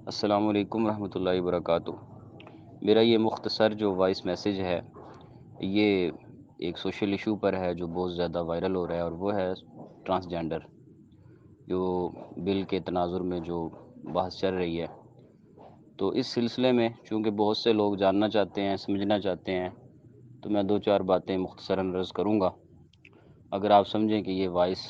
السلام علیکم ورحمۃ اللہ وبرکاتہ۔ میرا یہ مختصر جو وائس میسیج ہے، یہ ایک سوشل ایشو پر ہے جو بہت زیادہ وائرل ہو رہا ہے، اور وہ ہے ٹرانسجینڈر، جو بل کے تناظر میں جو بحث چل رہی ہے۔ تو اس سلسلے میں چونکہ بہت سے لوگ جاننا چاہتے ہیں، سمجھنا چاہتے ہیں، تو میں دو چار باتیں مختصراً عرض کروں گا۔ اگر آپ سمجھیں کہ یہ وائس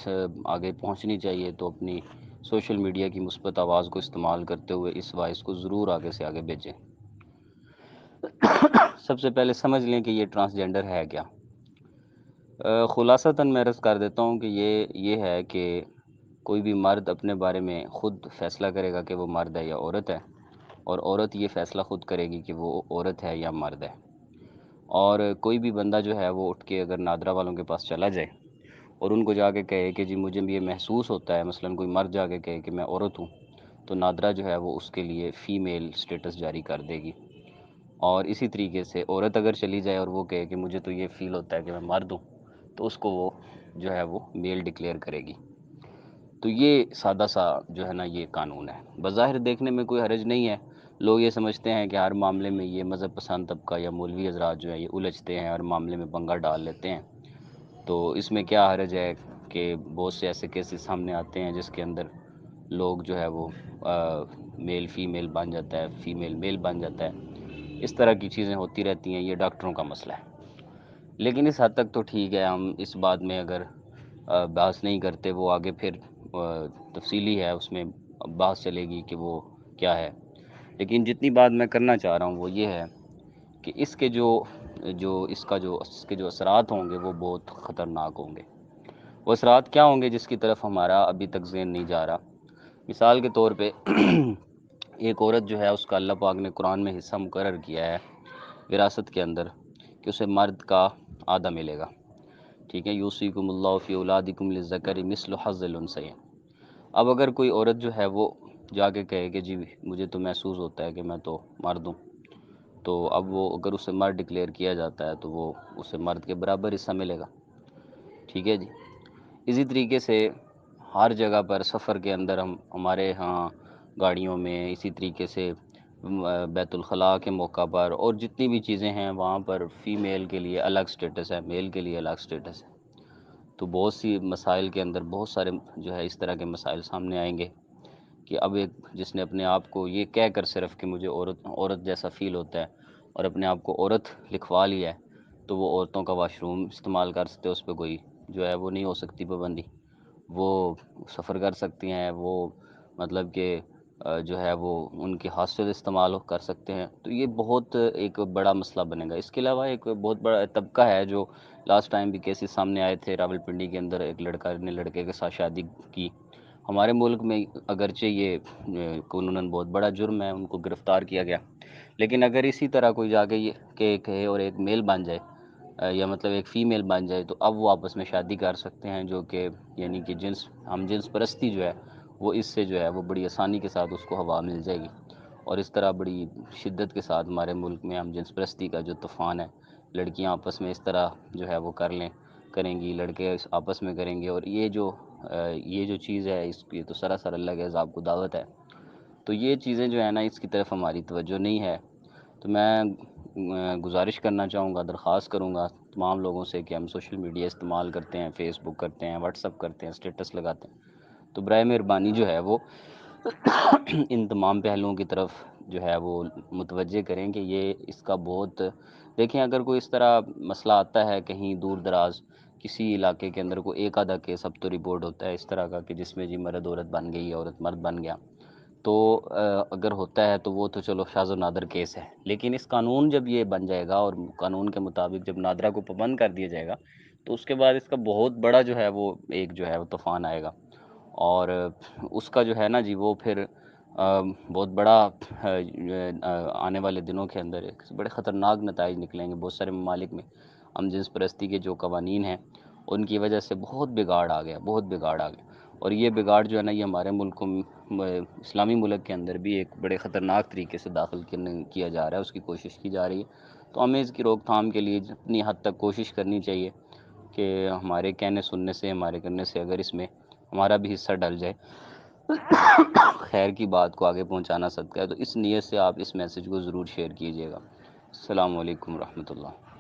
آگے پہنچنی چاہیے تو اپنی سوشل میڈیا کی مثبت آواز کو استعمال کرتے ہوئے اس وائس کو ضرور آگے سے آگے بھیجیں۔ سب سے پہلے سمجھ لیں کہ یہ ٹرانسجینڈر ہے کیا۔ خلاصتاً میں عرض کر دیتا ہوں کہ یہ ہے کہ کوئی بھی مرد اپنے بارے میں خود فیصلہ کرے گا کہ وہ مرد ہے یا عورت ہے، اور عورت یہ فیصلہ خود کرے گی کہ وہ عورت ہے یا مرد ہے۔ اور کوئی بھی بندہ جو ہے وہ اٹھ کے اگر نادرا والوں کے پاس چلا جائے اور ان کو جا کے کہے کہ جی مجھے یہ محسوس ہوتا ہے، مثلاً کوئی مرد جا کے کہے کہ میں عورت ہوں، تو نادرا جو ہے وہ اس کے لیے فیمیل سٹیٹس جاری کر دے گی۔ اور اسی طریقے سے عورت اگر چلی جائے اور وہ کہے کہ مجھے تو یہ فیل ہوتا ہے کہ میں مرد ہوں، تو اس کو وہ جو ہے وہ میل ڈکلیئر کرے گی۔ تو یہ سادہ سا جو ہے نا یہ قانون ہے۔ بظاہر دیکھنے میں کوئی حرج نہیں ہے، لوگ یہ سمجھتے ہیں کہ ہر معاملے میں یہ مذہب پسند طبقہ یا مولوی حضرات جو ہیں یہ الجھتے ہیں، ہر معاملے میں پنگا ڈال لیتے ہیں۔ تو اس میں کیا حرج ہے کہ بہت سے ایسے کیسز سامنے آتے ہیں جس کے اندر لوگ جو ہے وہ میل فیمیل بن جاتا ہے، فیمیل میل بن جاتا ہے، اس طرح کی چیزیں ہوتی رہتی ہیں، یہ ڈاکٹروں کا مسئلہ ہے۔ لیکن اس حد تک تو ٹھیک ہے، ہم اس بات میں اگر بحث نہیں کرتے، وہ آگے پھر تفصیلی ہے، اس میں بحث چلے گی کہ وہ کیا ہے۔ لیکن جتنی بات میں کرنا چاہ رہا ہوں وہ یہ ہے کہ اس کے اس کے جو اثرات ہوں گے وہ بہت خطرناک ہوں گے۔ وہ اثرات کیا ہوں گے جس کی طرف ہمارا ابھی تک ذہن نہیں جا رہا؟ مثال کے طور پہ ایک عورت جو ہے اس کا اللہ پاک نے قرآن میں حصہ مقرر کیا ہے وراثت کے اندر کہ اسے مرد کا آدھا ملے گا، ٹھیک ہے، یوصیکم اللہ فی اولادکم للذکر مثل حظ الانثیین۔ اب اگر کوئی عورت جو ہے وہ جا کے کہے کہ جی مجھے تو محسوس ہوتا ہے کہ میں تو مرد ہوں، تو اب وہ اگر اسے مرد ڈکلیئر کیا جاتا ہے تو وہ اسے مرد کے برابر حصہ ملے گا، ٹھیک ہے جی۔ اسی طریقے سے ہر جگہ پر سفر کے اندر ہمارے ہاں گاڑیوں میں، اسی طریقے سے بیت الخلاء کے موقع پر اور جتنی بھی چیزیں ہیں وہاں پر فیمیل کے لیے الگ سٹیٹس ہے، میل کے لیے الگ سٹیٹس ہے۔ تو بہت سی مسائل کے اندر بہت سارے جو ہے اس طرح کے مسائل سامنے آئیں گے کہ اب ایک جس نے اپنے آپ کو یہ کہہ کر صرف کہ مجھے عورت جیسا فیل ہوتا ہے اور اپنے آپ کو عورت لکھوا لیا ہے، تو وہ عورتوں کا واش روم استعمال کر سکتے، اس پہ کوئی جو ہے وہ نہیں ہو سکتی پابندی، وہ سفر کر سکتی ہیں، وہ مطلب کہ جو ہے وہ ان کے ہاسٹل استعمال کر سکتے ہیں۔ تو یہ بہت ایک بڑا مسئلہ بنے گا۔ اس کے علاوہ ایک بہت بڑا طبقہ ہے جو لاسٹ ٹائم بھی کیسز سامنے آئے تھے، راول پنڈی کے اندر ایک لڑکا نے لڑکے کے ساتھ شادی کی۔ ہمارے ملک میں اگرچہ یہ قانوناً بہت بڑا جرم ہے، ان کو گرفتار کیا گیا، لیکن اگر اسی طرح کوئی جا کے یہ کہے اور ایک میل بن جائے یا مطلب ایک فیمیل بن جائے، تو اب وہ آپس میں شادی کر سکتے ہیں، جو کہ یعنی کہ ہم جنس پرستی جو ہے وہ اس سے جو ہے وہ بڑی آسانی کے ساتھ اس کو ہوا مل جائے گی۔ اور اس طرح بڑی شدت کے ساتھ ہمارے ملک میں ہم جنس پرستی کا جو طوفان ہے، لڑکیاں آپس میں اس طرح جو ہے وہ کریں گی، لڑکے آپس میں کریں گے، اور یہ جو چیز ہے اس کی تو سراسر اللہ کے عذاب کو دعوت ہے۔ تو یہ چیزیں جو ہے نا اس کی طرف ہماری توجہ نہیں ہے۔ تو میں گزارش کرنا چاہوں گا، درخواست کروں گا تمام لوگوں سے کہ ہم سوشل میڈیا استعمال کرتے ہیں، فیس بک کرتے ہیں، واٹس اپ کرتے ہیں، اسٹیٹس لگاتے ہیں، تو برائے مہربانی جو ہے وہ ان تمام پہلوؤں کی طرف جو ہے وہ متوجہ کریں کہ یہ اس کا بہت دیکھیں، اگر کوئی اس طرح مسئلہ آتا ہے کہیں دور دراز کسی علاقے کے اندر کوئی ایک آدھا کیس اب تو رپورٹ ہوتا ہے اس طرح کا کہ جس میں جی مرد عورت بن گئی، عورت مرد بن گیا، تو اگر ہوتا ہے تو وہ تو چلو شاذ و نادر کیس ہے۔ لیکن اس قانون جب یہ بن جائے گا اور قانون کے مطابق جب نادرا کو پابند کر دیا جائے گا، تو اس کے بعد اس کا بہت بڑا جو ہے وہ ایک جو ہے وہ طوفان آئے گا، اور اس کا جو ہے نا جی وہ پھر بہت بڑا آنے والے دنوں کے اندر ایک بڑے خطرناک نتائج نکلیں گے۔ بہت سارے ممالک میں ہم جنس پرستی کے جو قوانین ہیں ان کی وجہ سے بہت بگاڑ آ گیا، بہت بگاڑ آ گیا، اور یہ بگاڑ جو ہے نا یہ ہمارے ملک اسلامی ملک کے اندر بھی ایک بڑے خطرناک طریقے سے داخل کیا جا رہا ہے، اس کی کوشش کی جا رہی ہے۔ تو ہمیں اس کی روک تھام کے لیے جتنی حد تک کوشش کرنی چاہیے کہ ہمارے کہنے سننے سے، ہمارے کرنے سے اگر اس میں ہمارا بھی حصہ ڈل جائے خیر کی بات کو آگے پہنچانا صدقہ ہے، تو اس نیت سے آپ اس میسیج کو ضرور شیئر کیجیے گا۔ السلام علیکم ورحمۃ اللہ۔